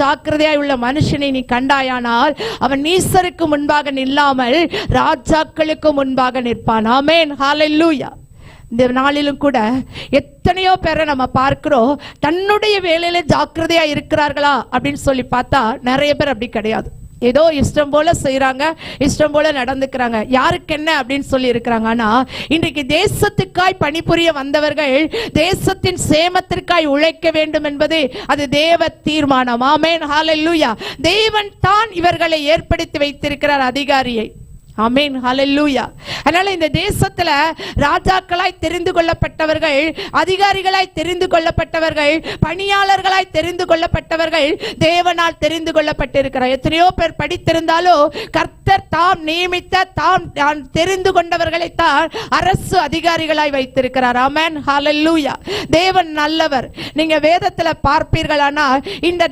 ஜாக்கிரதையாய் உள்ள மனுஷனை நீ கண்டாயானால் அவன் நீசருக்கு முன்பாக நில்லாமல் ராஜாக்களுக்கு முன்பாக நிற்பான். ஆமென், ஹல்லேலூயா. இந்த நாளிலும் கூட எத்தனையோ பேரை நம்ம பார்க்கிறோம், தன்னுடைய வேலையில ஜாக்கிரதையா இருக்கிறார்களா அப்படின்னு சொல்லி பார்த்தா நிறைய பேர் அப்படி கிடையாது. ஏதோ இஷ்டம் போல செய்யறாங்க, இஷ்டம் போல நடந்துக்கிறாங்க, யாருக்கு என்ன அப்படின்னு சொல்லி இருக்கிறாங்க. ஆனா இன்றைக்கு தேசத்துக்காய் பணிபுரிய வந்தவர்கள் தேசத்தின் சேமத்திற்காய் உழைக்க வேண்டும் என்பது அது தேவ தீர்மானம். ஆமென், ஹல்லேலூயா. தேவன் தான் இவர்களை ஏற்படுத்தி வைத்திருக்கிறார், அதிகாரியை. ஆமென், ஹல்லேலூயா. அதனால இந்த தேசத்துல ராஜாக்களாய் தெரிந்து கொள்ளப்பட்டவர்கள், அதிகாரிகளாய் தெரிந்து கொள்ளப்பட்டவர்கள், பணியாளர்களாய் தெரிந்து கொள்ளப்பட்டவர்கள் தேவனால் தெரிந்து கொள்ளப்பட்டிருக்கிறார். எத்தனையோ பேர் படித்திருந்தாலும் கர்த்தர் தாம் நியமித்த தாம் தெரிந்து கொண்டவர்களை தான் அரசு அதிகாரிகளாய் வைத்திருக்கிறார். ஆமென், ஹல்லேலூயா. தேவன் நல்லவர். நீங்க வேதத்துல பார்ப்பீர்களானால் இந்த